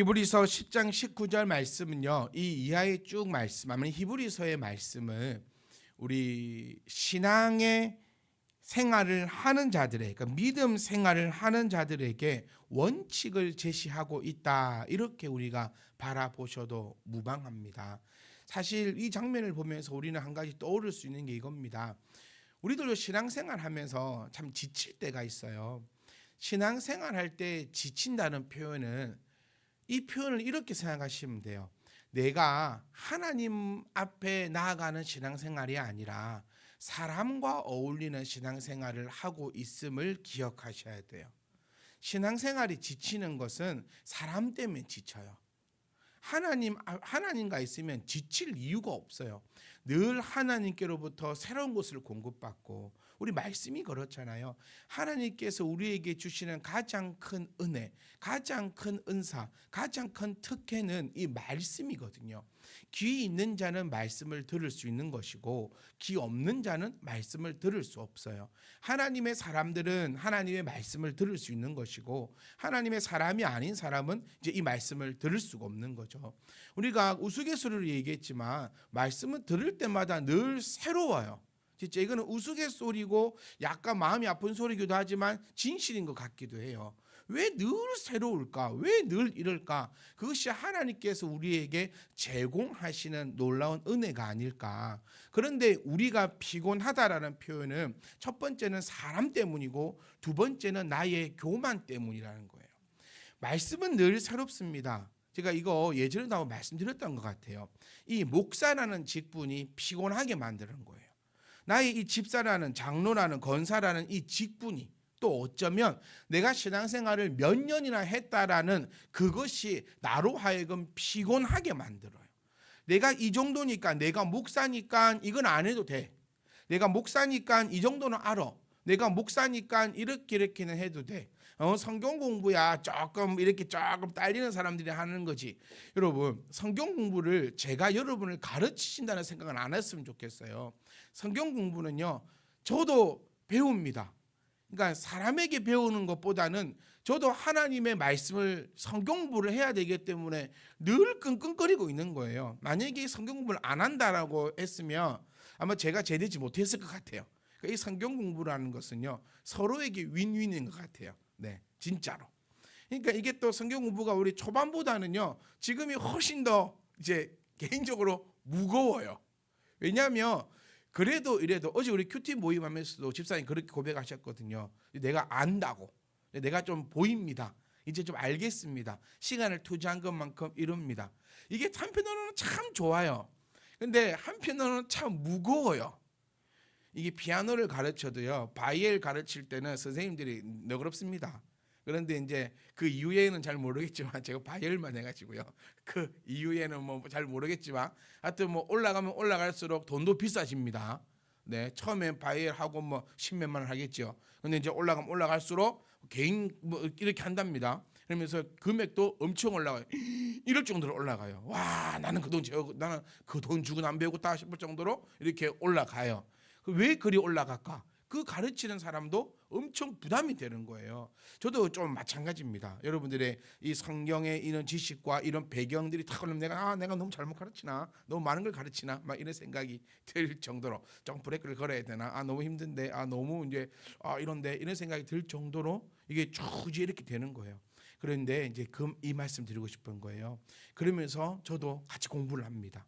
히브리서 10장 19절 말씀은요. 이 이하에 쭉 말씀하면 히브리서의 말씀을 우리 신앙의 생활을 하는 자들의, 그러니까 믿음 생활을 하는 자들에게 원칙을 제시하고 있다. 이렇게 우리가 바라보셔도 무방합니다. 사실 이 장면을 보면서 우리는 한 가지 떠오를 수 있는 게 이겁니다. 우리들도 신앙생활 하면서 참 지칠 때가 있어요. 신앙생활 할 때 지친다는 표현은, 이 표현을 이렇게 생각하시면 돼요. 내가 하나님 앞에 나아가는 신앙생활이 아니라 사람과 어울리는 신앙생활을 하고 있음을 기억하셔야 돼요. 신앙생활이 지치는 것은 사람 때문에 지쳐요. 하나님과 있으면 지칠 이유가 없어요. 늘 하나님께로부터 새로운 것을 공급받고, 우리 말씀이 그렇잖아요. 하나님께서 우리에게 주시는 가장 큰 은혜, 가장 큰 은사, 가장 큰 특혜는 이 말씀이거든요. 귀 있는 자는 말씀을 들을 수 있는 것이고, 귀 없는 자는 말씀을 들을 수 없어요. 하나님의 사람들은 하나님의 말씀을 들을 수 있는 것이고, 하나님의 사람이 아닌 사람은 이제 이 말씀을 들을 수가 없는 거죠. 우리가 우스갯소리로 얘기했지만 말씀을 들을 때마다 늘 새로워요. 진짜 이거는 우스갯소리고 약간 마음이 아픈 소리기도 하지만 진실인 것 같기도 해요. 왜 늘 새로울까? 왜 늘 이럴까? 그것이 하나님께서 우리에게 제공하시는 놀라운 은혜가 아닐까? 그런데 우리가 피곤하다라는 표현은 첫 번째는 사람 때문이고, 두 번째는 나의 교만 때문이라는 거예요. 말씀은 늘 새롭습니다. 제가 이거 예전에도 한번 말씀드렸던 것 같아요. 이 목사라는 직분이 피곤하게 만드는 거예요. 나의 이 집사라는, 장로라는, 권사라는 이 직분이, 또 어쩌면 내가 신앙생활을 몇 년이나 했다라는 그것이 나로 하여금 피곤하게 만들어요. 내가 이 정도니까, 내가 목사니까 이건 안 해도 돼. 내가 목사니까 이 정도는 알아. 내가 목사니까 이렇게는 해도 돼. 성경 공부야 조금 딸리는 사람들이 하는 거지. 여러분, 성경 공부를 제가 여러분을 가르치신다는 생각은 안 했으면 좋겠어요. 성경 공부는요, 저도 배웁니다. 그러니까 사람에게 배우는 것보다는 저도 하나님의 말씀을 성경 공부를 해야 되기 때문에 늘 끙끙거리고 있는 거예요. 만약에 성경 공부를 안 한다라고 했으면 아마 제가 제대지 못했을 것 같아요. 이 성경 공부라는 것은요, 서로에게 윈윈인 것 같아요. 네, 진짜로. 그러니까 이게 또 성경 공부가 우리 초반보다는요, 지금이 훨씬 더 이제 개인적으로 무거워요. 왜냐하면 그래도 이래도 어제 우리 큐티 모임하면서도 집사님 그렇게 고백하셨거든요. 내가 안다고, 내가 좀 보입니다. 이제 좀 알겠습니다. 시간을 투자한 것만큼 이룹니다. 이게 한편으로는 참 좋아요. 근데 한편으로는 참 무거워요. 이게 피아노를 가르쳐도요, 바이엘 가르칠 때는 선생님들이 너그럽습니다. 그런데 이제 그 이후에는 잘 모르겠지만, 제가 바이엘만 해가지고요, 그 이후에는 뭐 잘 모르겠지만, 하여튼 뭐 올라가면 올라갈수록 돈도 비싸집니다. 네, 처음엔 바이엘 하고 뭐 10몇만 원 하겠죠. 근데 이제 올라가면 올라갈수록 개인 뭐 이렇게 한답니다. 그러면서 금액도 엄청 올라가요. 이럴 정도로 올라가요. 와, 나는 그 돈 주고 안 배우겠다 싶을 정도로 이렇게 올라가요. 왜 그리 올라갈까? 그 가르치는 사람도 엄청 부담이 되는 거예요. 저도 좀 마찬가지입니다. 여러분들의 이 성경의 이런 지식과 이런 배경들이 탁 올라오면 내가 너무 잘못 가르치나, 너무 많은 걸 가르치나, 막 이런 생각이 들 정도로 좀 브레이크를 걸어야 되나, 너무 힘든데, 너무 이제 이런데, 이런 생각이 들 정도로 이게 쭉 이렇게 되는 거예요. 그런데 이제 이 말씀 드리고 싶은 거예요. 그러면서 저도 같이 공부를 합니다.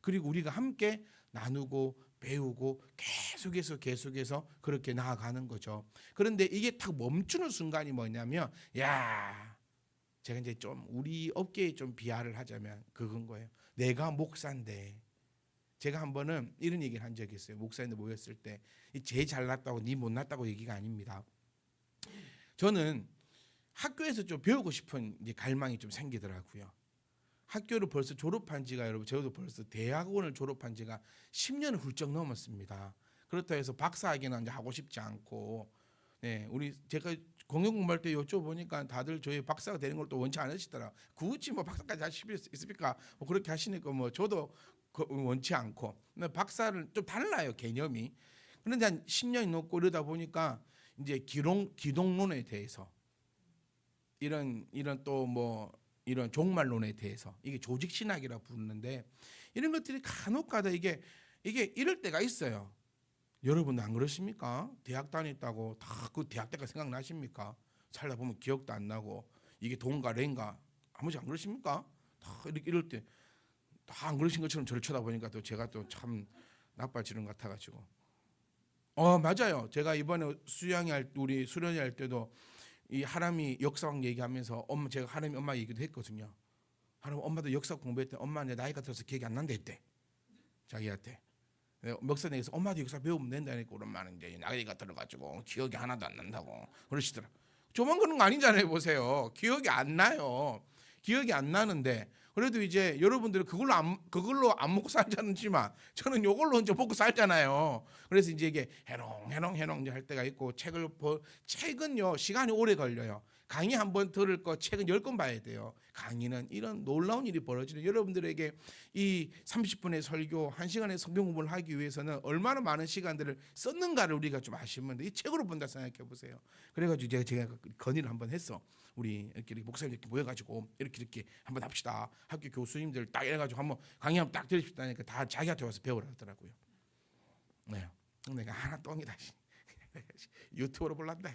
그리고 우리가 함께 나누고 배우고 계속해서 그렇게 나아가는 거죠. 그런데 이게 딱 멈추는 순간이 뭐냐면, 제가 이제 좀 우리 업계에 좀 비하를 하자면 그건 거예요. 내가 목사인데, 제가 한 번은 이런 얘기를 한 적이 있어요. 목사님들 모였을 때, 쟤 잘났다고 니 못났다고 얘기가 아닙니다. 저는 학교에서 좀 배우고 싶은 이제 갈망이 좀 생기더라고요. 학교를 벌써 졸업한 지가, 여러분, 저도 벌써 대학원을 졸업한 지가 10년을 훌쩍 넘었습니다. 그렇다 해서 박사학위는 이제 하고 싶지 않고, 네, 제가 공연 공부할 때 여쭤보니까 다들 저희 박사가 되는 걸 또 원치 않으시더라. 굳이 뭐 박사까지 하실 수 있습니까? 뭐 그렇게 하시니까 뭐 저도 원치 않고. 근데 박사를 좀 달라요, 개념이. 그런데 한 10년이 넘고 이러다 보니까 이제 기독론에 대해서 이런 또 뭐 이런 종말론에 대해서 이게 조직 신학이라고 부르는데 이런 것들이 간혹가다 이게 이럴 때가 있어요. 여러분도 안 그러십니까? 대학 다녔다고 다 그 대학 때가 생각나십니까? 살다 보면 기억도 안 나고 이게 돈가 랭가 한 번씩 안 그러십니까? 다 이렇게 이럴 때 다 안 그러신 것처럼 저를 쳐다보니까 또 제가 또 참 나빠지는 것 같아가지고 맞아요. 제가 이번에 우리 수련회 할 때도 이 하람이 역사왕 얘기하면서 제가 하람이 엄마 얘기도 했거든요. 하람 엄마도 역사 공부했대. 엄마 내 나이가 들어서 기억이 안 난다 했대. 자기한테. 목사님께서 엄마도 역사 배우면 된다니까 오랜만에 이제 나이가 들어가지고 기억이 하나도 안 난다고 그러시더라. 저만 그런 거 아니잖아요. 보세요. 기억이 안 나요. 기억이 안 나는데 그래도 이제 여러분들은 그걸로 안 먹고 살자는지만 저는 이걸로 이제 먹고 살잖아요. 그래서 이제 이게 해롱 이제 할 때가 있고 책은요 시간이 오래 걸려요. 강의 한 번 들을 거 책은 10권 봐야 돼요. 강의는 이런 놀라운 일이 벌어지는 여러분들에게 이 30분의 설교 1시간의 성경 공부를 하기 위해서는 얼마나 많은 시간들을 썼는가를 우리가 좀 아시면 이 책으로 본다 생각해 보세요. 그래가지고 제가 건의를 한번 했어. 우리 이렇게 목사님 이렇게 모여가지고 이렇게 한번 합시다. 학교 교수님들 딱 이래가지고 한번 강의 한번 딱 들으십다니까 다 자기한테 와서 배우라 하더라고요. 네. 내가 하나 똥이다. 유튜브로 볼란다.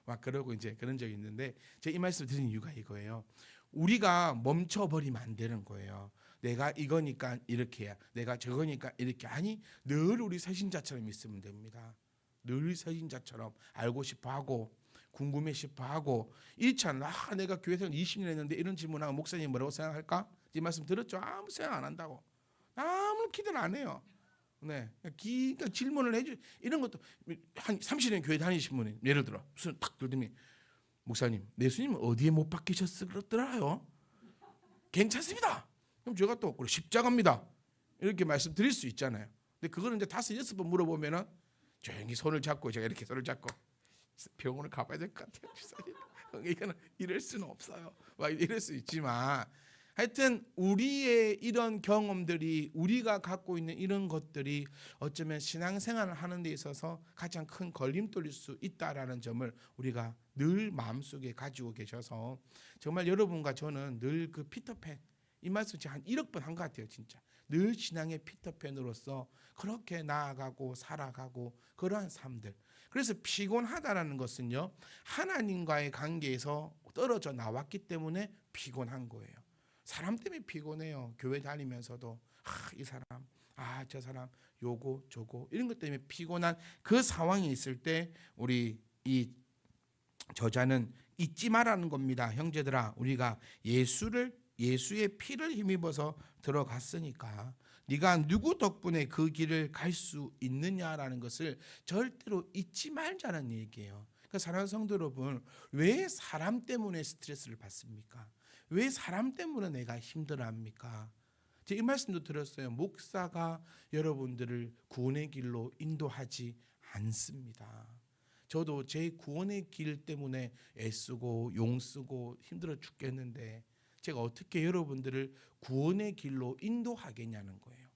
막 그러고 이제 그런 적이 있는데 제가 이 말씀 드린 이유가 이거예요. 우리가 멈춰버리면 안 되는 거예요. 내가 이거니까 이렇게 해야, 내가 저거니까 이렇게 아니 늘 우리 새신자처럼 있으면 됩니다. 늘 새신자처럼 알고 싶어하고 궁금해 싶어하고 이렇잖아. 내가 교회생활 20년 했는데 이런 질문하면 목사님 뭐라고 생각할까? 이 말씀 들었죠? 아무 생각 안 한다고. 아무 기대를 안 해요. 네, 그러니까 질문을 해주 이런 것도 한 30년 교회 다니신 분이 예를 들어 무슨 탁 들더니 목사님, 예수님은 어디에 못 박히셨더라요? 괜찮습니다. 그럼 제가 또 그래 십자가입니다. 이렇게 말씀드릴 수 있잖아요. 근데 그거는 이제 5-6번 물어보면은 조용히 손을 잡고 제가 이렇게 손을 잡고 병원을 가봐야 될 것 같아요. 이거는 이럴 수는 없어요. 막 이럴 수 있지만 하여튼 우리의 이런 경험들이 우리가 갖고 있는 이런 것들이 어쩌면 신앙생활을 하는 데 있어서 가장 큰 걸림돌일 수 있다라는 점을 우리가 늘 마음속에 가지고 계셔서 정말 여러분과 저는 늘 그 피터팬 이 말씀 제가 한 1억 번 한 것 같아요. 진짜 늘 신앙의 피터팬으로서 그렇게 나아가고 살아가고 그러한 삶들. 그래서 피곤하다라는 것은요 하나님과의 관계에서 떨어져 나왔기 때문에 피곤한 거예요. 사람 때문에 피곤해요. 교회 다니면서도 이 사람, 저 사람, 요거 저거 이런 것 때문에 피곤한 그 상황이 있을 때 우리 이 저자는 잊지 말라는 겁니다. 형제들아, 우리가 예수의 피를 힘입어서 들어갔으니까 네가 누구 덕분에 그 길을 갈 수 있느냐라는 것을 절대로 잊지 말자는 얘기예요. 그러니까 사랑하는 성도 여러분, 왜 사람 때문에 스트레스를 받습니까? 왜 사람 때문에 내가 힘들어합니까? 제가 이 말씀도 들었어요. 목사가 여러분들을 구원의 길로 인도하지 않습니다. 저도 제 구원의 길 때문에 애쓰고 용쓰고 힘들어 죽겠는데 제가 어떻게 여러분들을 구원의 길로 인도하겠냐는 거예요.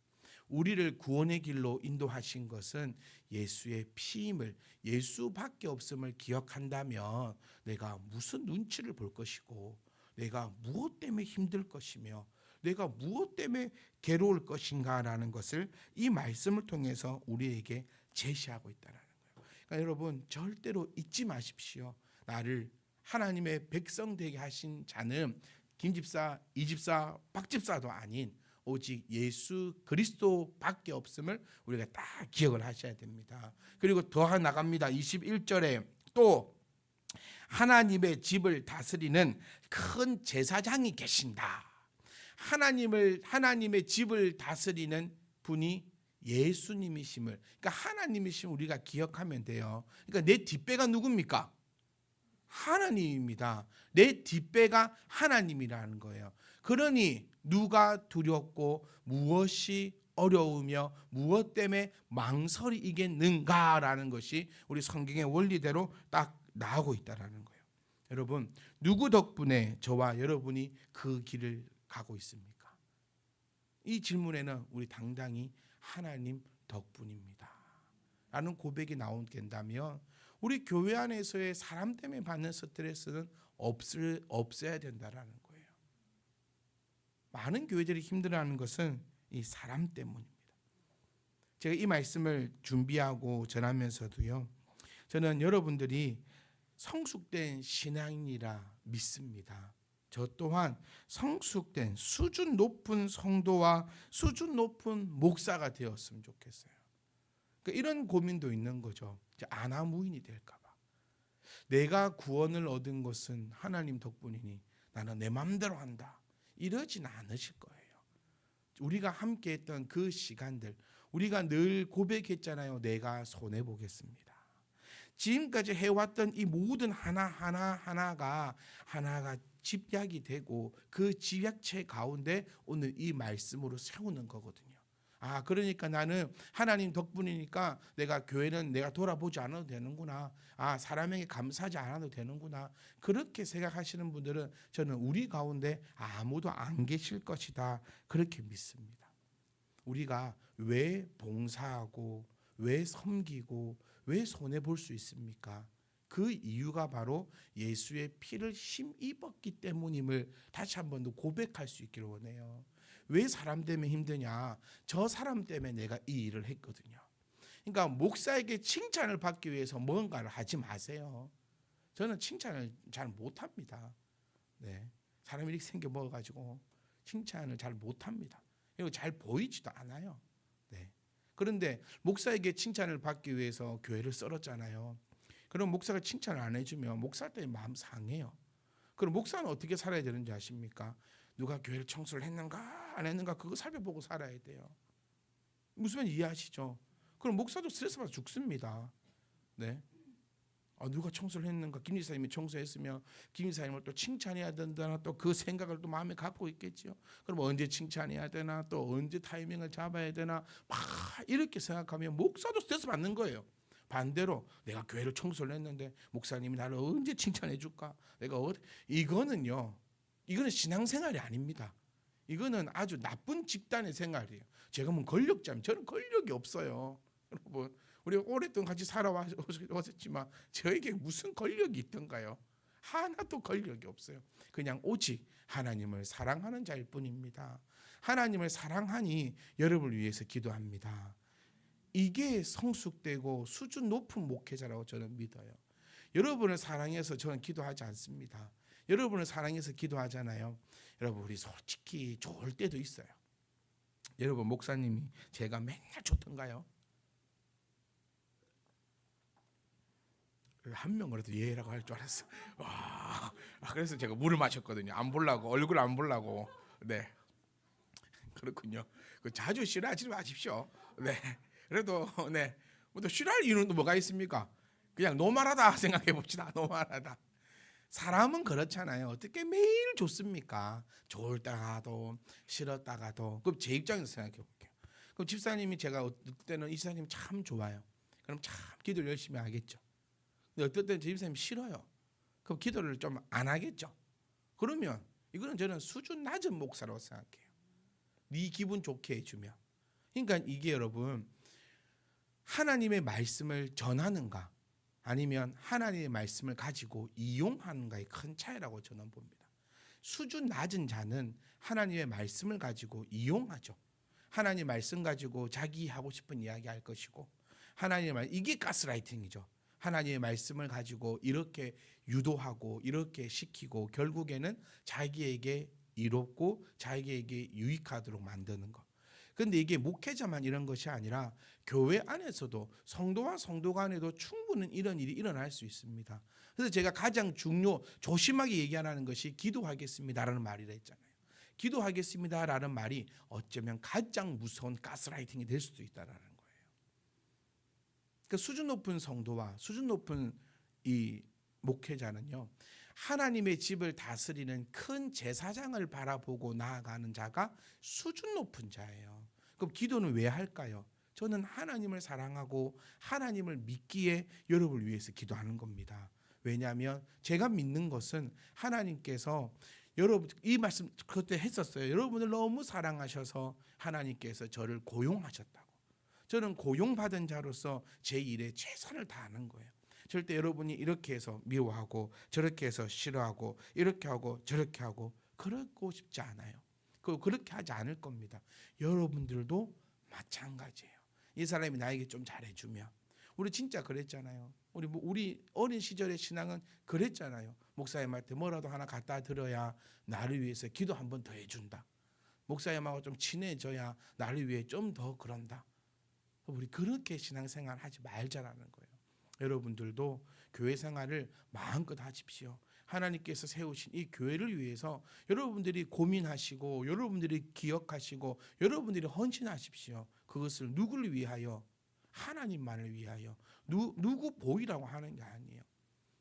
우리를 구원의 길로 인도하신 것은 예수의 피임을, 예수밖에 없음을 기억한다면 내가 무슨 눈치를 볼 것이고 내가 무엇 때문에 힘들 것이며 내가 무엇 때문에 괴로울 것인가라는 것을 이 말씀을 통해서 우리에게 제시하고 있다는 거예요. 그러니까 여러분 절대로 잊지 마십시오. 나를 하나님의 백성 되게 하신 자는 김집사, 이집사, 박집사도 아닌 오직 예수 그리스도밖에 없음을 우리가 딱 기억을 하셔야 됩니다. 그리고 더 나갑니다. 21절에 또 하나님의 집을 다스리는 큰 제사장이 계신다. 하나님의 집을 다스리는 분이 예수님이심을, 그러니까 하나님이심을 우리가 기억하면 돼요. 그러니까 내 뒷배가 누굽니까? 하나님입니다. 내 뒷배가 하나님이라는 거예요. 그러니 누가 두렵고 무엇이 어려우며 무엇 때문에 망설이겠는가라는 것이 우리 성경의 원리대로 딱 나오고 있다라는 거예요. 여러분, 누구 덕분에 저와 여러분이 그 길을 가고 있습니까? 이 질문에는 우리 당당히 하나님 덕분입니다 라는 고백이 나온다면 우리 교회 안에서의 사람 때문에 받는 스트레스는 없어야 된다라는 거예요. 많은 교회들이 힘들어하는 것은 이 사람 때문입니다. 제가 이 말씀을 준비하고 전하면서도요, 저는 여러분들이 성숙된 신앙인이라 믿습니다. 저 또한 성숙된 수준 높은 성도와 수준 높은 목사가 되었으면 좋겠어요. 그러니까 이런 고민도 있는 거죠. 아나무인이 될까 봐. 내가 구원을 얻은 것은 하나님 덕분이니 나는 내 마음대로 한다. 이러진 않으실 거예요. 우리가 함께 했던 그 시간들, 우리가 늘 고백했잖아요. 내가 손해 보겠습니다. 지금까지 해왔던 이 모든 하나가 집약이 되고 그 집약체 가운데 오늘 이 말씀으로 세우는 거거든요. 그러니까 나는 하나님 덕분이니까 내가 교회는 내가 돌아보지 않아도 되는구나. 사람에게 감사하지 않아도 되는구나. 그렇게 생각하시는 분들은 저는 우리 가운데 아무도 안 계실 것이다. 그렇게 믿습니다. 우리가 왜 봉사하고 왜 섬기고 왜 손해 볼 수 있습니까? 그 이유가 바로 예수의 피를 힘입었기 때문임을 다시 한 번 더 고백할 수 있기를 원해요. 왜 사람 때문에 힘드냐? 저 사람 때문에 내가 이 일을 했거든요. 그러니까 목사에게 칭찬을 받기 위해서 뭔가를 하지 마세요. 저는 칭찬을 잘 못합니다. 네, 사람이 이렇게 생겨 먹어가지고 칭찬을 잘 못합니다. 그리고 잘 보이지도 않아요. 네. 그런데 목사에게 칭찬을 받기 위해서 교회를 썰었잖아요. 그럼 목사가 칭찬을 안 해주면 목사 때문에 마음 상해요. 그럼 목사는 어떻게 살아야 되는지 아십니까? 누가 교회를 청소를 했는가 안 했는가 그거 살펴보고 살아야 돼요. 무슨 말인지 이해하시죠? 그럼 목사도 스트레스 받아 죽습니다. 네. 누가 청소를 했는가? 김 지사님이 청소했으면 김 지사님을 또 칭찬해야 된다나 또 그 생각을 또 마음에 갖고 있겠죠. 그럼 언제 칭찬해야 되나? 또 언제 타이밍을 잡아야 되나? 막 이렇게 생각하면 목사도 스트레스 받는 거예요. 반대로 내가 교회를 청소를 했는데 목사님이 나를 언제 칭찬해 줄까? 이거는 신앙생활이 아닙니다. 이거는 아주 나쁜 집단의 생활이에요. 제가 뭐 권력자면 저는 권력이 없어요. 여러분, 우리가 오랫동안 같이 살아왔지만 저에게 무슨 권력이 있던가요? 하나도 권력이 없어요. 그냥 오직 하나님을 사랑하는 자일 뿐입니다. 하나님을 사랑하니 여러분을 위해서 기도합니다. 이게 성숙되고 수준 높은 목회자라고 저는 믿어요. 여러분을 사랑해서 저는 기도하지 않습니다. 여러분을 사랑해서 기도하잖아요. 여러분, 우리 솔직히 좋을 때도 있어요. 여러분, 목사님이 제가 맨날 좋던가요? 한 명이라도 예라고 할 줄 알았어. 와, 그래서 제가 물을 마셨거든요. 안 보려고, 얼굴 안 보려고. 네, 그렇군요. 자주 싫어하지 마십시오. 네, 그래도 네, 또 싫어할 이유는 뭐가 있습니까? 그냥 노말하다 생각해 봅시다. 노말하다. 사람은 그렇잖아요. 어떻게 매일 좋습니까? 좋을 때가도 싫었다가도. 그럼 제 입장에서 생각해 볼게요. 그럼 집사님이 제가 어떨 때는 이 집사님 참 좋아요. 그럼 참 기도를 열심히 하겠죠. 근데 어떨 때는 제 집사님 싫어요. 그럼 기도를 좀 안 하겠죠. 그러면 이거는 저는 수준 낮은 목사라고 생각해요. 네 기분 좋게 해주면. 그러니까 이게 여러분 하나님의 말씀을 전하는가 아니면 하나님의 말씀을 가지고 이용하는가의 큰 차이라고 저는 봅니다. 수준 낮은 자는 하나님의 말씀을 가지고 이용하죠. 하나님의 말씀 가지고 자기 하고 싶은 이야기 할 것이고 하나님의 말 이게 가스라이팅이죠. 하나님의 말씀을 가지고 이렇게 유도하고 이렇게 시키고 결국에는 자기에게 이롭고 자기에게 유익하도록 만드는 것. 근데 이게 목회자만 이런 것이 아니라 교회 안에서도 성도와 성도 간에도 충분히 이런 일이 일어날 수 있습니다. 그래서 제가 가장 조심하게 얘기하는 것이 기도하겠습니다라는 말이라 했잖아요. 기도하겠습니다라는 말이 어쩌면 가장 무서운 가스라이팅이 될 수도 있다라는 거예요. 그러니까 수준 높은 성도와 수준 높은 이 목회자는요. 하나님의 집을 다스리는 큰 제사장을 바라보고 나아가는 자가 수준 높은 자예요. 그럼 기도는 왜 할까요? 저는 하나님을 사랑하고 하나님을 믿기에 여러분을 위해서 기도하는 겁니다. 왜냐하면 제가 믿는 것은 하나님께서 여러분 이 말씀 그때 했었어요. 여러분을 너무 사랑하셔서 하나님께서 저를 고용하셨다고. 저는 고용받은 자로서 제 일에 최선을 다하는 거예요. 절대 여러분이 이렇게 해서 미워하고 저렇게 해서 싫어하고 이렇게 하고 저렇게 하고 그러고 싶지 않아요. 그렇게 하지 않을 겁니다. 여러분들도 마찬가지예요. 이 사람이 나에게 좀 잘해주면, 우리 진짜 그랬잖아요. 우리 어린 시절의 신앙은 그랬잖아요. 목사님한테 뭐라도 하나 갖다 드려야 나를 위해서 기도 한 번 더 해준다. 목사님하고 좀 친해져야 나를 위해 좀 더 그런다. 우리 그렇게 신앙생활 하지 말자라는 거예요. 여러분들도 교회 생활을 마음껏 하십시오. 하나님께서 세우신 이 교회를 위해서 여러분들이 고민하시고, 여러분들이 기억하시고, 여러분들이 헌신하십시오. 그것을 누구를 위하여? 하나님만을 위하여. 누구 보이라고 하는 게 아니에요.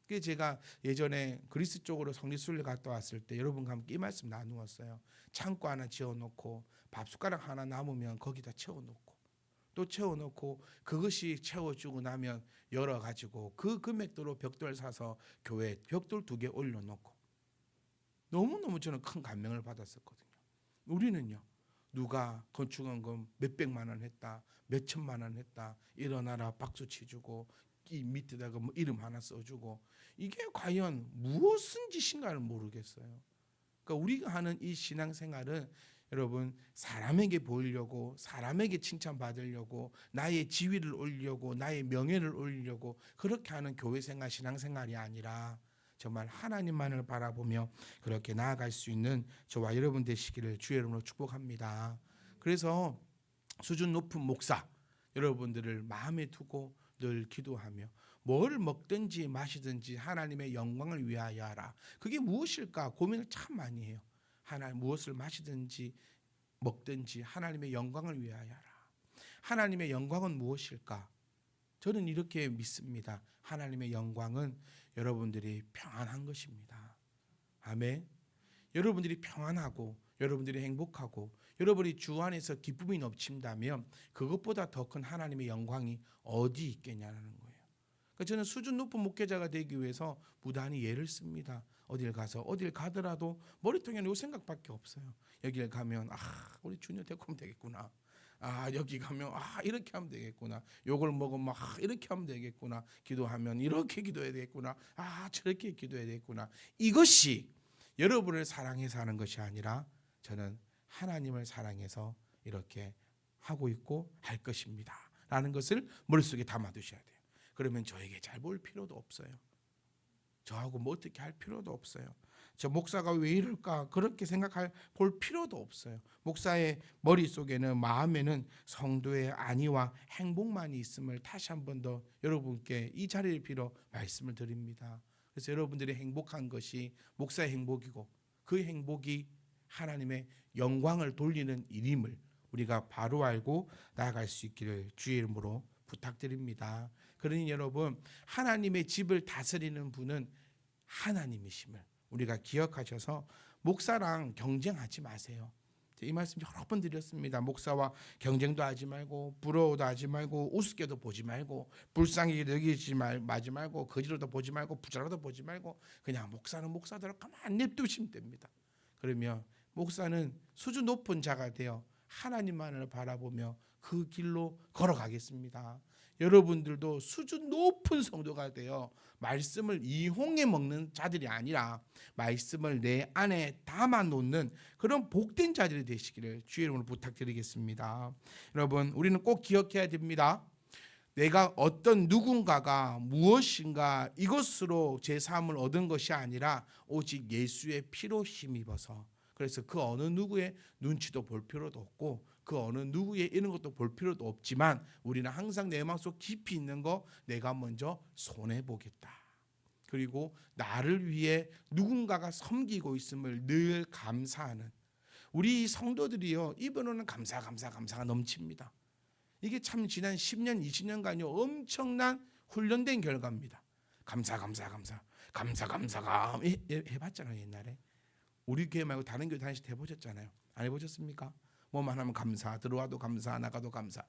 그래서 제가 예전에 그리스 쪽으로 성리순례 갔다 왔을 때 여러분과 함께 이 말씀 나누었어요. 창고 하나 지어놓고 밥숟가락 하나 남으면 거기다 채워놓고, 또 채워놓고 그것이 채워주고 나면 열어가지고 그 금액대로 벽돌 사서 교회 벽돌 2개 올려놓고, 너무너무 저는 큰 감명을 받았었거든요. 우리는요, 누가 건축원금 몇백만 원 했다, 몇천만 원 했다, 일어나라 박수 치주고 이 밑에다가 뭐 이름 하나 써주고, 이게 과연 무엇인 짓인가를 모르겠어요. 그러니까 우리가 하는 이 신앙생활은 여러분, 사람에게 보이려고, 사람에게 칭찬받으려고, 나의 지위를 올리려고, 나의 명예를 올리려고 그렇게 하는 교회생활, 신앙생활이 아니라 정말 하나님만을 바라보며 그렇게 나아갈 수 있는 저와 여러분 되시기를 주의 이름으로 축복합니다. 그래서 수준 높은 목사 여러분들을 마음에 두고 늘 기도하며, 뭘 먹든지 마시든지 하나님의 영광을 위하여 하라. 그게 무엇일까 고민을 참 많이 해요. 하나님, 무엇을 마시든지 먹든지 하나님의 영광을 위하여 하라. 하나님의 영광은 무엇일까? 저는 이렇게 믿습니다. 하나님의 영광은 여러분들이 평안한 것입니다. 아멘. 여러분들이 평안하고, 여러분들이 행복하고, 여러분이 주 안에서 기쁨이 넘친다면 그것보다 더 큰 하나님의 영광이 어디 있겠냐는 거예요. 그러니까 저는 수준 높은 목회자가 되기 위해서 무단히 예를 씁니다. 어딜 가더라도 머리통에는 요 생각밖에 없어요. 여기를 가면 우리 주님 데리고 오면 되겠구나. 여기 가면 이렇게 하면 되겠구나. 요걸 먹으면 이렇게 하면 되겠구나. 기도하면 이렇게 기도해야 되겠구나. 저렇게 기도해야 되겠구나. 이것이 여러분을 사랑해서 하는 것이 아니라 저는 하나님을 사랑해서 이렇게 하고 있고 할 것입니다 라는 것을 머릿속에 담아두셔야 돼요. 그러면 저에게 잘 볼 필요도 없어요. 저하고 뭐 어떻게 할 필요도 없어요. 저 목사가 왜 이럴까 그렇게 볼 필요도 없어요. 목사의 머릿속에는, 마음에는 성도의 안위와 행복만이 있음을 다시 한 번 더 여러분께 이 자리를 빌어 말씀을 드립니다. 그래서 여러분들이 행복한 것이 목사의 행복이고, 그 행복이 하나님의 영광을 돌리는 일임을 우리가 바로 알고 나아갈 수 있기를 주의 이름으로 부탁드립니다. 그러니 여러분, 하나님의 집을 다스리는 분은 하나님이심을 우리가 기억하셔서 목사랑 경쟁하지 마세요. 이 말씀 여러 번 드렸습니다. 목사와 경쟁도 하지 말고, 부러워도 하지 말고, 우습게도 보지 말고, 불쌍히 여기지 말고, 거지로도 보지 말고, 부자로도 보지 말고, 그냥 목사는 목사대로 가만히 냅두시면 됩니다. 그러면 목사는 수준 높은 자가 되어 하나님만을 바라보며 그 길로 걸어가겠습니다. 여러분들도 수준 높은 성도가 되어 말씀을 이홍해 먹는 자들이 아니라 말씀을 내 안에 담아 놓는 그런 복된 자들이 되시기를 주의 이름으로 부탁드리겠습니다. 여러분, 우리는 꼭 기억해야 됩니다. 내가 어떤 누군가가 무엇인가 이것으로 제 삶을 얻은 것이 아니라 오직 예수의 피로 힘입어서, 그래서 그 어느 누구의 눈치도 볼 필요도 없고, 그 어느 누구의 이런 것도 볼 필요도 없지만, 우리는 항상 내 마음속 깊이 있는 거 내가 먼저 손해보겠다. 그리고 나를 위해 누군가가 섬기고 있음을 늘 감사하는 우리 성도들이요, 입으로는 감사가 넘칩니다. 이게 참 지난 10년 20년간요 엄청난 훈련된 결과입니다. 감사가 해봤잖아요. 옛날에 우리 교회 말고 다른 교회 다니실 때 해보셨잖아요. 안 해보셨습니까? 뭐만 하면 감사, 들어와도 감사, 나가도 감사.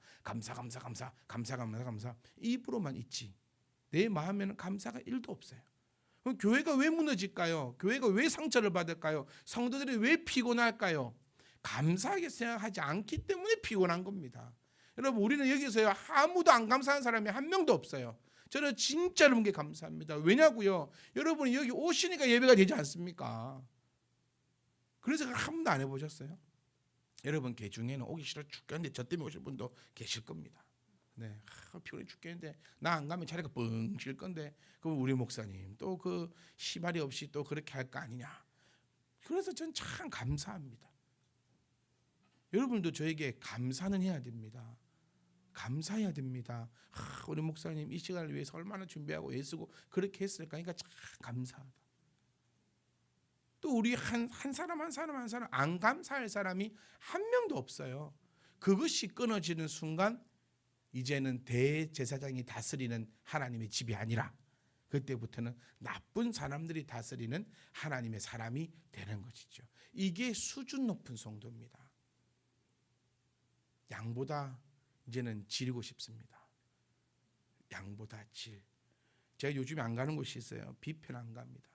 입으로만 있지 내 마음에는 감사가 1도 없어요. 그럼 교회가 왜 무너질까요? 교회가 왜 상처를 받을까요? 성도들이 왜 피곤할까요? 감사하게 생각하지 않기 때문에 피곤한 겁니다. 여러분, 우리는 여기서요 아무도 안 감사한 사람이 한 명도 없어요. 저는 진짜 여러분께 감사합니다. 왜냐고요? 여러분이 여기 오시니까 예배가 되지 않습니까? 그래서 한 번도 안 해보셨어요? 여러분 개 중에는 오기 싫어 죽겠는데 저 때문에 오실 분도 계실 겁니다. 네, 피곤해 죽겠는데 나 안 가면 자리가 뻥 쉴 건데 그럼 우리 목사님 또 그 시발이 없이 또 그렇게 할 거 아니냐. 그래서 전 참 감사합니다. 여러분도 저에게 감사는 해야 됩니다. 감사해야 됩니다. 우리 목사님 이 시간을 위해서 얼마나 준비하고 애쓰고 그렇게 했을까. 그러니까 참 감사하다. 또 우리 한 사람 안 감사할 사람이 한 명도 없어요. 그것이 끊어지는 순간 이제는 대제사장이 다스리는 하나님의 집이 아니라 그때부터는 나쁜 사람들이 다스리는 하나님의 사람이 되는 것이죠. 이게 수준 높은 성도입니다. 양보다 이제는 질이고 싶습니다. 양보다 질. 제가 요즘에 안 가는 곳이 있어요. 뷔페는 안 갑니다.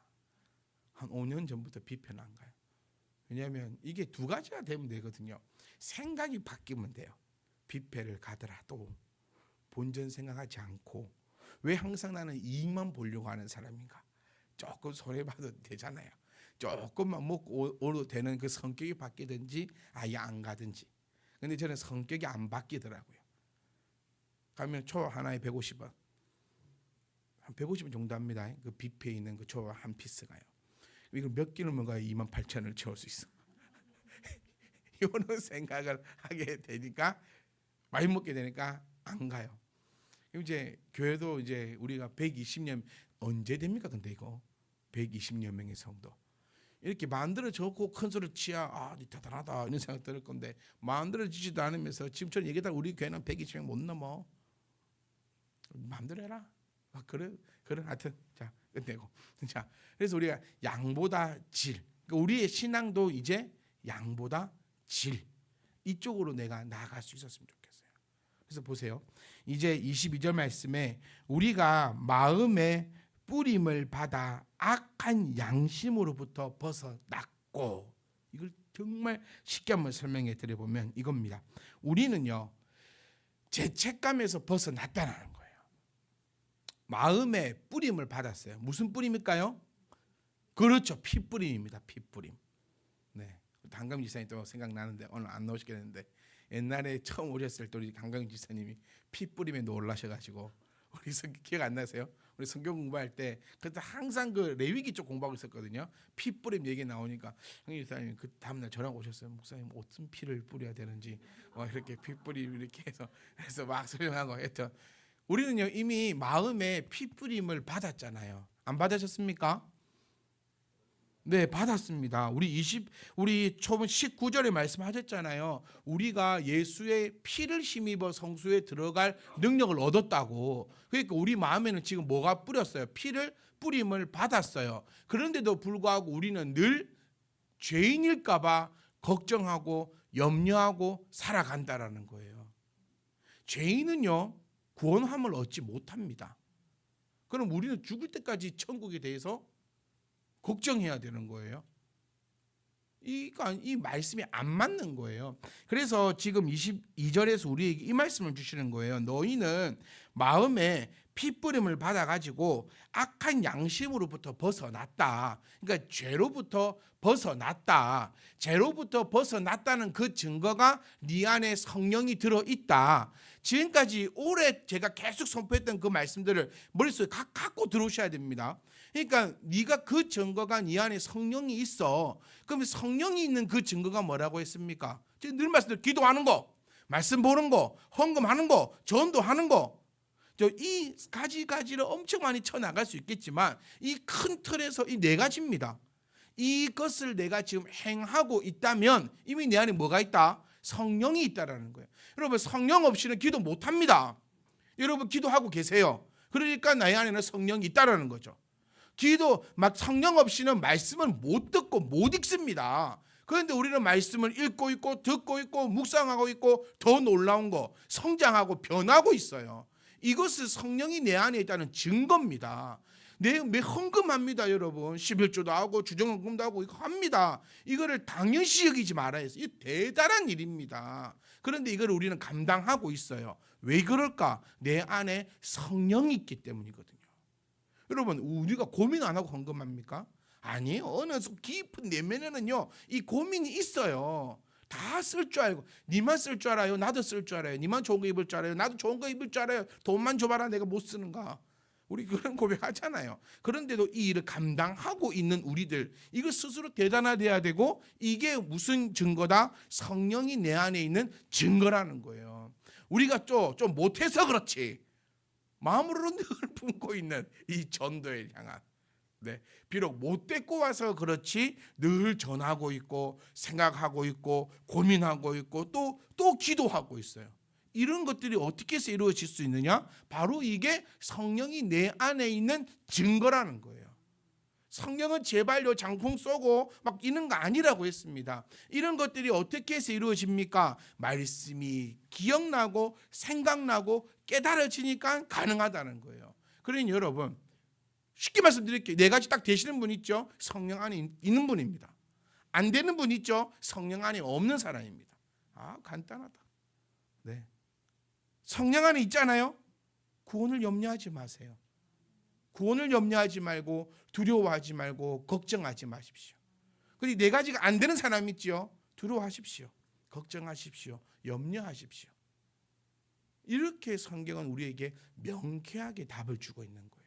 한 5년 전부터 뷔페는 안 가요. 왜냐하면 이게 두 가지가 되면 되거든요. 생각이 바뀌면 돼요. 뷔페를 가더라도 본전 생각하지 않고 왜 항상 나는 이익만 보려고 하는 사람인가? 조금 손해봐도 되잖아요. 조금만 먹고 오도 되는 그 성격이 바뀌든지 아예 안 가든지. 근데 저는 성격이 안 바뀌더라고요. 가면 초밥 하나에 150원. 한 150원 정도 합니다. 그 뷔페에 있는 그 초밥 한 피스가요. 이거 몇 끼를 먹어야 28,000원을 채울 수 있어. 이런 생각을 하게 되니까 많이 먹게 되니까 안 가요. 이제 교회도 이제 우리가 120년 언제 됩니까? 근데 이거 120여 명의 성도 이렇게 만들어졌고 큰 소리 치야 니 대단하다 이런 생각 들 건데 만들어지지도 않으면서 지금처럼 얘기하다 우리 교회는 120명 못 넘어. 마음대로 해라. 그래 하여튼 자 끝내고 자 그래서 우리가 양보다 질. 그러니까 우리의 신앙도 이제 양보다 질 이쪽으로 내가 나아갈 수 있었으면 좋겠어요. 그래서 보세요. 이제 22절 말씀에 우리가 마음의 뿌림을 받아 악한 양심으로부터 벗어났고 이걸 정말 쉽게 한번 설명해 드려보면 이겁니다. 우리는요 죄책감에서 벗어났다는 거예요. 마음의 뿌림을 받았어요. 무슨 뿌림일까요? 그렇죠. 피뿌림입니다. 피뿌림. 네, 강강 지사님 또 생각나는데 오늘 안 나오시겠는데 옛날에 처음 오셨을 때 우리 강강 지사님이 피뿌림에 놀라셔가지고 우리 기억 안 나세요? 우리 성경 공부할 때 그때 항상 그 레위기 쪽 공부하고 있었거든요. 피 뿌림 얘기 나오니까 형님 사님 그 다음날 저랑 오셨어요. 목사님 어떤 피를 뿌려야 되는지 이렇게 피 뿌림 이렇게 해서 막 설명하고 했죠. 우리는요 이미 마음에 피 뿌림을 받았잖아요. 안 받으셨습니까? 네, 받았습니다. 우리 초본 19절에 말씀하셨잖아요. 우리가 예수의 피를 힘입어 성소에 들어갈 능력을 얻었다고. 그러니까 우리 마음에는 지금 뭐가 뿌렸어요? 피를 뿌림을 받았어요. 그런데도 불구하고 우리는 늘 죄인일까 봐 걱정하고 염려하고 살아간다라는 거예요. 죄인은요 구원함을 얻지 못합니다. 그럼 우리는 죽을 때까지 천국에 대해서 걱정해야 되는 거예요. 이 말씀이 안 맞는 거예요. 그래서 지금 22절에서 우리에게 이 말씀을 주시는 거예요. 너희는 마음에 피뿌림을 받아가지고 악한 양심으로부터 벗어났다. 그러니까 죄로부터 벗어났다. 죄로부터 벗어났다는 그 증거가 네 안에 성령이 들어있다. 지금까지 오래 제가 계속 선포했던 그 말씀들을 머릿속에 갖고 들어오셔야 됩니다. 그러니까 네가 그 증거가 네 안에 성령이 있어. 그럼 성령이 있는 그 증거가 뭐라고 했습니까? 제가 늘 말씀드린 기도하는 거, 말씀 보는 거, 헌금하는 거, 전도하는 거. 이 가지를 엄청 많이 쳐나갈 수 있겠지만 이 큰 틀에서 이 네 가지입니다. 이것을 내가 지금 행하고 있다면 이미 내 안에 뭐가 있다? 성령이 있다라는 거예요. 여러분 성령 없이는 기도 못합니다. 여러분 기도하고 계세요. 그러니까 나의 안에는 성령이 있다라는 거죠. 기도 막 성령 없이는 말씀을 못 듣고 못 읽습니다. 그런데 우리는 말씀을 읽고 있고 듣고 있고 묵상하고 있고 더 놀라운 거 성장하고 변하고 있어요. 이것은 성령이 내 안에 있다는 증거입니다. 매 헌금합니다, 여러분. 11조도 하고 주정헌금도 하고 이거 합니다. 이거를 당연시 여기지 말아야 해요. 이 대단한 일입니다. 그런데 이걸 우리는 감당하고 있어요. 왜 그럴까? 내 안에 성령이 있기 때문이거든요. 여러분 우리가 고민 안 하고 헌금합니까? 아니에요. 어느 깊은 내면에는요 이 고민이 있어요. 다 쓸 줄 알고, 니만 쓸 줄 알아요? 나도 쓸 줄 알아요? 니만 좋은 거 입을 줄 알아요? 나도 좋은 거 입을 줄 알아요? 돈만 줘봐라, 내가 못 쓰는가? 우리 그런 고백하잖아요. 그런데도 이 일을 감당하고 있는 우리들, 이거 스스로 대단해야 되고, 이게 무슨 증거다? 성령이 내 안에 있는 증거라는 거예요. 우리가 좀 못해서 그렇지 마음으로는 늘 품고 있는 이 전도에 향한, 네, 비록 못 데리고 와서 그렇지 늘 전하고 있고 생각하고 있고 고민하고 있고 또 기도하고 있어요. 이런 것들이 어떻게 해서 이루어질 수 있느냐? 바로 이게 성령이 내 안에 있는 증거라는 거예요. 성령은 제발요 장풍 쏘고 막 이런 거 아니라고 했습니다. 이런 것들이 어떻게 해서 이루어집니까? 말씀이 기억나고 생각나고 깨달아지니까 가능하다는 거예요. 그러니 여러분, 쉽게 말씀드릴게요. 네 가지 딱 되시는 분 있죠? 성령 안에 있는 분입니다. 안 되는 분 있죠? 성령 안에 없는 사람입니다. 간단하다. 네. 성령 안에 있잖아요. 구원을 염려하지 마세요. 구원을 염려하지 말고 두려워하지 말고 걱정하지 마십시오. 그리고 네 가지가 안 되는 사람 있죠? 두려워하십시오. 걱정하십시오. 염려하십시오. 이렇게 성경은 우리에게 명쾌하게 답을 주고 있는 거예요.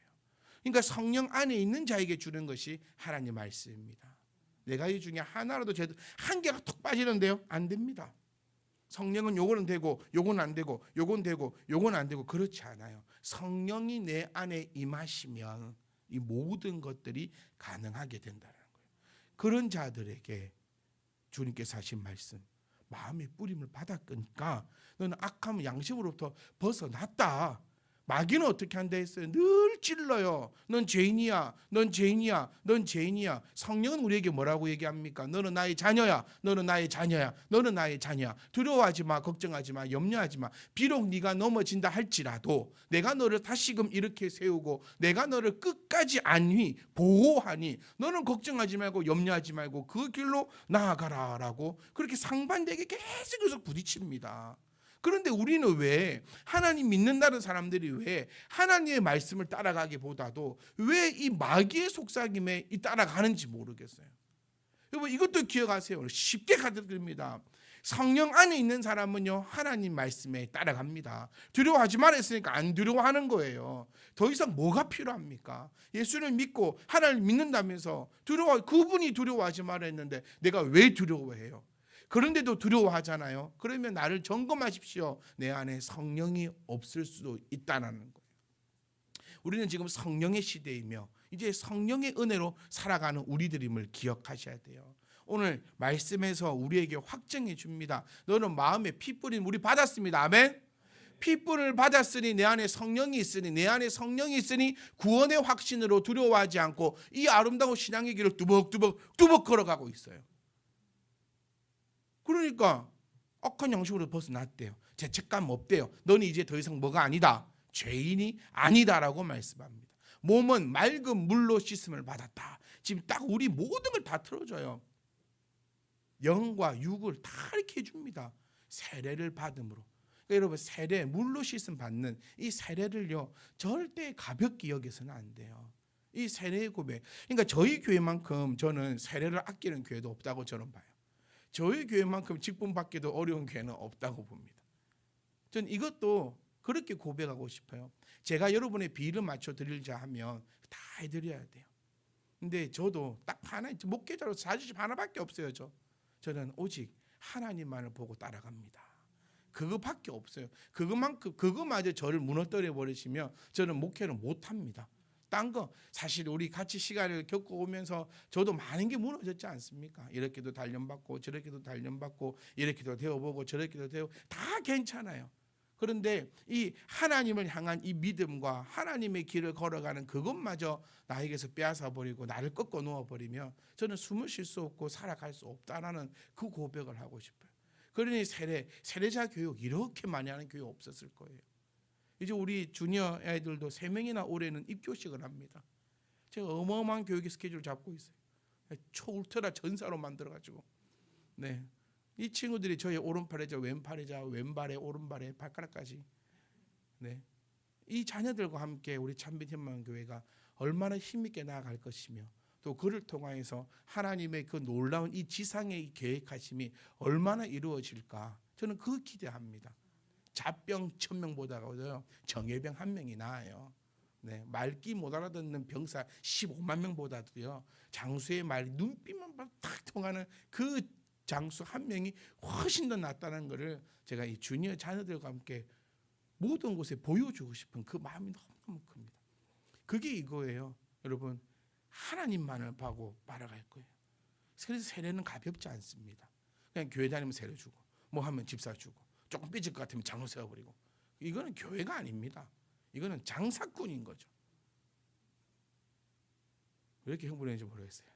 그러니까 성령 안에 있는 자에게 주는 것이 하나님의 말씀입니다. 네 가지 중에 하나라도 한 개가 톡 빠지는데요, 안 됩니다. 성령은 요거는 되고 요건 안 되고 요건 되고 요건 안 되고 그렇지 않아요. 성령이 내 안에 임하시면 이 모든 것들이 가능하게 된다는 거예요. 그런 자들에게 주님께서 하신 말씀, 마음의 뿌림을 받았으니까 너는 악함 양심으로부터 벗어났다. 마귀는 어떻게 한다 했어요? 늘 찔러요. 넌 죄인이야. 넌 죄인이야. 넌 죄인이야. 성령은 우리에게 뭐라고 얘기합니까? 너는 나의 자녀야. 너는 나의 자녀야. 너는 나의 자녀야. 두려워하지 마. 걱정하지 마. 염려하지 마. 비록 네가 넘어진다 할지라도 내가 너를 다시금 이렇게 세우고 내가 너를 끝까지 안위 보호하니 너는 걱정하지 말고 염려하지 말고 그 길로 나아가라라고 그렇게 상반되게 계속 부딪힙니다. 그런데 우리는 왜 하나님 믿는다는 사람들이 왜 하나님의 말씀을 따라가기보다도 왜 이 마귀의 속삭임에 따라가는지 모르겠어요. 여러분 이것도 기억하세요. 쉽게 가르쳐드립니다. 성령 안에 있는 사람은요 하나님 말씀에 따라갑니다. 두려워하지 말았으니까 안 두려워하는 거예요. 더 이상 뭐가 필요합니까? 예수를 믿고 하나님을 믿는다면서 그분이 두려워하지 말았는데 내가 왜 두려워해요? 그런데도 두려워하잖아요. 그러면 나를 점검하십시오. 내 안에 성령이 없을 수도 있다는 거예요. 우리는 지금 성령의 시대이며 이제 성령의 은혜로 살아가는 우리들임을 기억하셔야 돼요. 오늘 말씀에서 우리에게 확증해 줍니다. 너는 마음에 핏불인 우리 받았습니다. 아멘. 핏불을 받았으니 내 안에 성령이 있으니 내 안에 성령이 있으니 구원의 확신으로 두려워하지 않고 이 아름다운 신앙의 길을 뚜벅 걸어가고 있어요. 그러니까 악한 양식으로 벗어났대요. 죄책감 없대요. 너는 이제 더 이상 뭐가 아니다. 죄인이 아니다라고 말씀합니다. 몸은 맑은 물로 씻음을 받았다. 지금 딱 우리 모든 걸 다 틀어줘요. 영과 육을 다 이렇게 해줍니다. 세례를 받음으로. 그러니까 여러분 세례 물로 씻음 받는 이 세례를요 절대 가볍게 여겨서는 안 돼요. 이 세례의 고백. 그러니까 저희 교회만큼 저는 세례를 아끼는 교회도 없다고 저는 봐요. 저희 교회만큼 직분 받기도 어려운 교회는 없다고 봅니다. 전 이것도 그렇게 고백하고 싶어요. 제가 여러분의 비를 맞춰 드리자 하면 다 해드려야 돼요. 근데 저도 딱 하나, 목회자로서 자존심 하나밖에 없어요. 저는 오직 하나님만을 보고 따라갑니다. 그거밖에 없어요. 그거마저 저를 무너뜨려 버리시면 저는 목회를 못합니다. 딴 거 사실 우리 같이 시간을 겪어오면서 저도 많은 게 무너졌지 않습니까? 이렇게도 단련받고 저렇게도 단련받고 이렇게도 되어보고 저렇게도 되어 다 괜찮아요. 그런데 이 하나님을 향한 이 믿음과 하나님의 길을 걸어가는 그것마저 나에게서 빼앗아 버리고 나를 꺾어 놓아 버리면 저는 숨을 쉴 수 없고 살아갈 수 없다라는 그 고백을 하고 싶어요. 그러니 세례자 교육 이렇게 많이 하는 교육 없었을 거예요. 이제 우리 주니어 애들도 3명이나 올해는 입교식을 합니다. 제가 어마어마한 교육의 스케줄 잡고 있어요. 초울트라 전사로 만들어가지고, 네, 이 친구들이 저의 오른팔이자 왼팔이자 왼발에 오른발에 발가락까지, 네, 이 자녀들과 함께 우리 참빛 희망교회가 얼마나 힘있게 나아갈 것이며 또 그를 통하여서 하나님의 그 놀라운 이 지상의 계획하심이 얼마나 이루어질까 저는 그 기대합니다. 잡병 1000명보다도 정예병 1명이 나아요. 네, 말귀 못 알아듣는 병사 15만 명보다도요 장수의 말 눈빛만 딱 통하는 그 장수 1명이 훨씬 더 낫다는 것을 제가 이 주니어 자녀들과 함께 모든 곳에 보여주고 싶은 그 마음이 너무너무 큽니다. 그게 이거예요. 여러분 하나님만을 보고 바라갈 거예요. 그래서 세례는 가볍지 않습니다. 그냥 교회 다니면 세례 주고 뭐 하면 집사 주고 조금 삐질 것 같으면 장로 세워버리고 이거는 교회가 아닙니다. 이거는 장사꾼인 거죠. 왜 이렇게 흥분했는지 모르겠어요.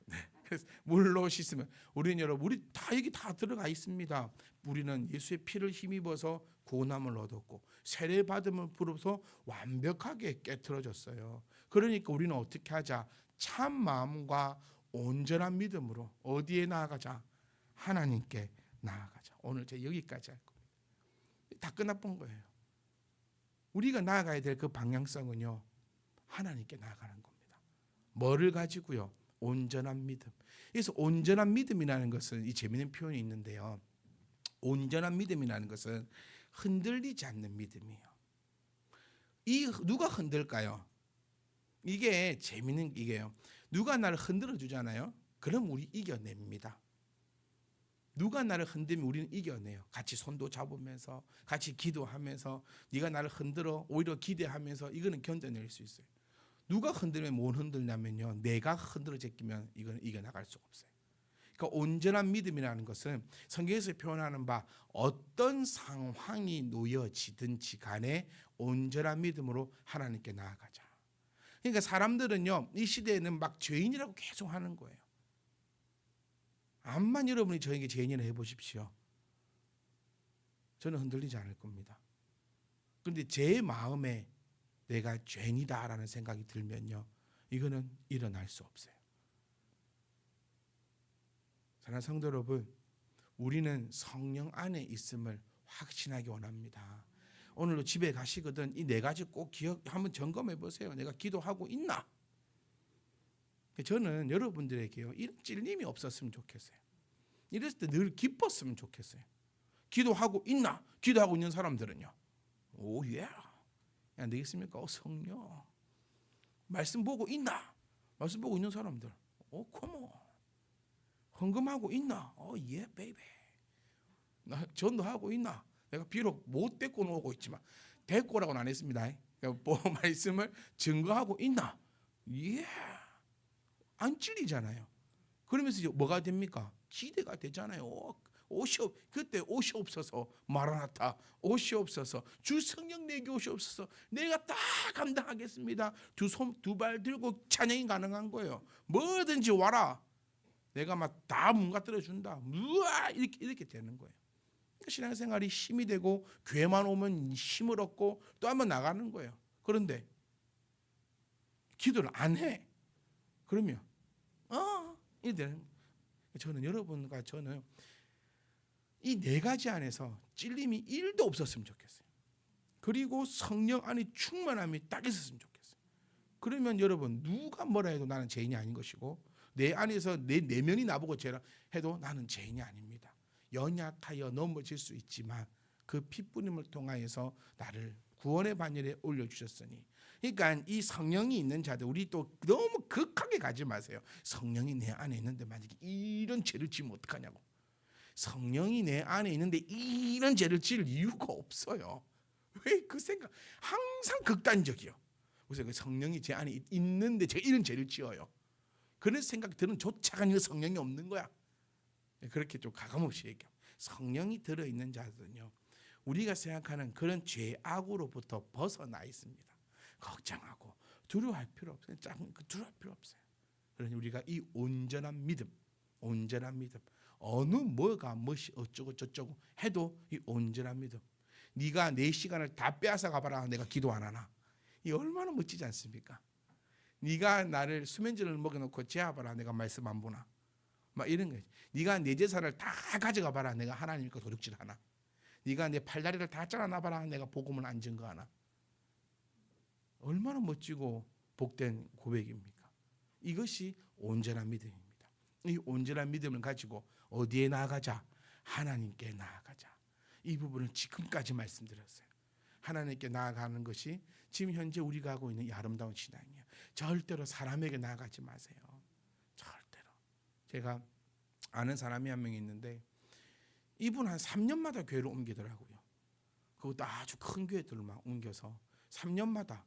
네. 그래서 물로 씻으면 우리는 여러분 우리 다 여기 다 들어가 있습니다. 우리는 예수의 피를 힘입어서 구원함을 얻었고 세례 받음을 부르서 완벽하게 깨트려졌어요. 그러니까 우리는 어떻게 하자? 참 마음과 온전한 믿음으로 어디에 나아가자? 하나님께 나아가자. 오늘 제가 여기까지 할 겁니다. 다 끝나본 거예요. 우리가 나아가야 될 그 방향성은요 하나님께 나아가는 겁니다. 뭐를 가지고요? 온전한 믿음. 그래서 온전한 믿음이라는 것은 이 재미있는 표현이 있는데요. 온전한 믿음이라는 것은 흔들리지 않는 믿음이에요. 이 누가 흔들까요? 이게 재미있는 이게요. 누가 나를 흔들어 주잖아요. 그럼 우리 이겨냅니다. 누가 나를 흔들면 우리는 이겨내요. 같이 손도 잡으면서 같이 기도하면서 네가 나를 흔들어 오히려 기대하면서 이거는 견뎌낼 수 있어요. 누가 흔들면 못 흔들냐면요. 내가 흔들어 제끼면 이거는 이겨나갈 수가 없어요. 그러니까 온전한 믿음이라는 것은 성경에서 표현하는 바 어떤 상황이 놓여지든지 간에 온전한 믿음으로 하나님께 나아가자. 그러니까 사람들은요 이 시대에는 막 죄인이라고 계속 하는 거예요. 암만 여러분이 저에게 죄인이라 해보십시오. 저는 흔들리지 않을 겁니다. 그런데 제 마음에 내가 죄인이다라는 생각이 들면요 이거는 일어날 수 없어요. 사랑하는 성도 여러분, 우리는 성령 안에 있음을 확신하기 원합니다. 오늘도 집에 가시거든 이 네 가지 꼭 한번 점검해 보세요. 내가 기도하고 있나? 저는 여러분들에게요 이런 찔림이 없었으면 좋겠어요. 이랬을 때 늘 기뻤으면 좋겠어요. 기도하고 있나? 기도하고 있는 사람들은요 오예 안 되겠습니까? 성령 말씀 보고 있나? 말씀 보고 있는 사람들 컴온 헌금하고 있나? 예 베이비 나 전도하고 있나? 내가 비록 못 데리고 오고 있지만 데리고 오라고는 안 했습니다. 말씀을 증거하고 있나? 예 안 찔리잖아요. 그러면서 뭐가 됩니까? 기대가 되잖아요. 그때 옷이 없어서 마라나타 옷이 없어서 주 성령 내게 옷이 없어서 내가 다 감당하겠습니다. 두 손 두 발 들고 찬양이 가능한 거예요. 뭐든지 와라. 내가 막 다 문가뜨려 준다. 우와 이렇게 되는 거예요. 신앙생활이 힘이 되고 교회만 오면 힘을 얻고 또 한번 나가는 거예요. 그런데 기도를 안 해. 그러면 이들 저는 여러분과 저는 이 네 가지 안에서 찔림이 1도 없었으면 좋겠어요. 그리고 성령 안에 충만함이 딱 있었으면 좋겠어요. 그러면 여러분 누가 뭐라 해도 나는 죄인이 아닌 것이고 내 안에서 내 내면이 나보고 죄라 해도 나는 죄인이 아닙니다. 연약하여 넘어질 수 있지만 그 피뿌림을 통하여서 나를 구원의 반열에 올려주셨으니 그러니까 이 성령이 있는 자들 우리 또 너무 극하게 가지 마세요. 성령이 내 안에 있는데 만약에 이런 죄를 지으면 어떡하냐고. 성령이 내 안에 있는데 이런 죄를 지을 이유가 없어요. 왜 그 생각 항상 극단적이요. 그래서 성령이 제 안에 있는데 제가 이런 죄를 지어요. 그런 생각 들은 조차가 아니라 성령이 없는 거야. 그렇게 좀 가감없이 얘기해요. 성령이 들어있는 자들은요 우리가 생각하는 그런 죄악으로부터 벗어나 있습니다. 걱정하고 두려워할 필요 없어요. 두려워할 필요 없어요. 그러니 우리가 이 온전한 믿음 어느 뭐가 무엇이 어쩌고 저쩌고 해도 이 온전한 믿음 네가 내 시간을 다 빼앗아 가봐라 내가 기도 안 하나 이 얼마나 멋지지 않습니까? 네가 나를 수면제를 먹여놓고 재워봐라 내가 말씀 안 보나 막 이런 거지. 네가 내 재산을 다 가져가 봐라 내가 하나님과 도둑질 하나 네가 내 팔다리를 다 잘라놔봐라 내가 복음을 안 증거하나 얼마나 멋지고 복된 고백입니까? 이것이 온전한 믿음입니다. 이 온전한 믿음을 가지고 어디에 나아가자? 하나님께 나아가자. 이 부분을 지금까지 말씀드렸어요. 하나님께 나아가는 것이 지금 현재 우리가 하고 있는 이 아름다운 신앙이에요. 절대로 사람에게 나아가지 마세요. 절대로. 제가 아는 사람이 한 명 있는데 이분 한 3년마다 교회를 옮기더라고요. 그것도 아주 큰 교회들만 옮겨서 3년마다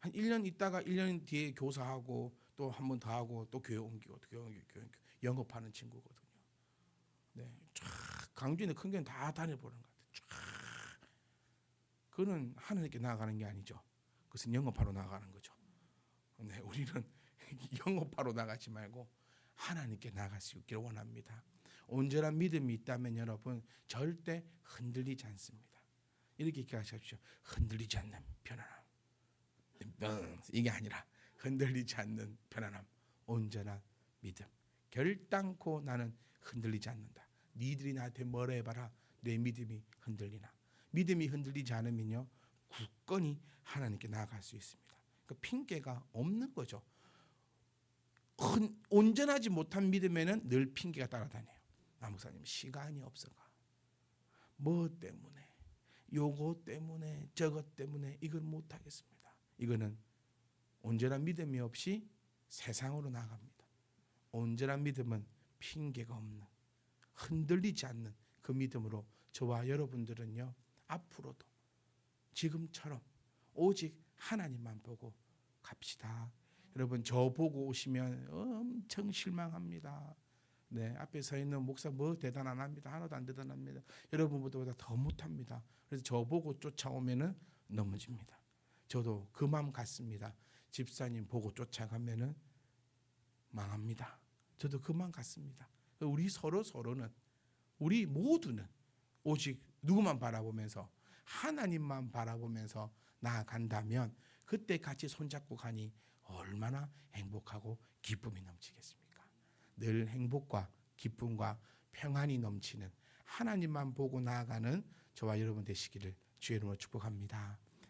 한 1년 있다가 1년 뒤에 교사하고 또 한 번 더 하고 또 교회 옮기고 또 교회 옮기고 영업하는 친구거든요. 네, 쫙 강주에 있는 큰 교회는 다 다녀보는 것 같아요. 쫙. 그는 하나님께 나아가는 게 아니죠. 그것은 영업하러 나아가는 거죠. 네, 우리는 영업하러 나가지 말고 하나님께 나아갈 수 있기를 원합니다. 온전한 믿음이 있다면 여러분 절대 흔들리지 않습니다. 이렇게 기억하십시오. 흔들리지 않는 편안함. 이게 아니라 흔들리지 않는 편안함. 온전한 믿음. 결단코 나는 흔들리지 않는다. 니들이 나한테 뭐라 해봐라. 내 믿음이 흔들리나. 믿음이 흔들리지 않으면요 굳건히 하나님께 나아갈 수 있습니다. 그 핑계가 없는 거죠. 온전하지 못한 믿음에는 늘 핑계가 따라다녀요. 목사님 시간이 없어가. 뭐 때문에 요거 때문에 저것 때문에 이걸 못하겠습니다. 이거는 온전한 믿음이 없이 세상으로 나갑니다. 온전한 믿음은 핑계가 없는 흔들리지 않는 그 믿음으로 저와 여러분들은요 앞으로도 지금처럼 오직 하나님만 보고 갑시다. 여러분 저 보고 오시면 엄청 실망합니다. 네, 앞에 서 있는 목사 뭐 대단 안 합니다. 하나도 안 대단합니다. 여러분보다 더 못합니다. 그래서 저 보고 쫓아오면은 넘어집니다. 저도 그 마음 같습니다. 집사님 보고 쫓아가면은 망합니다. 저도 그 마음 같습니다. 우리 서로는 우리 모두는 오직 누구만 바라보면서 하나님만 바라보면서 나아간다면 그때 같이 손잡고 가니 얼마나 행복하고 기쁨이 넘치겠습니까? 늘 행복과 기쁨과 평안이 넘치는 하나님만 보고 나아가는 저와 여러분 되시기를 주의 이름으로 축복합니다.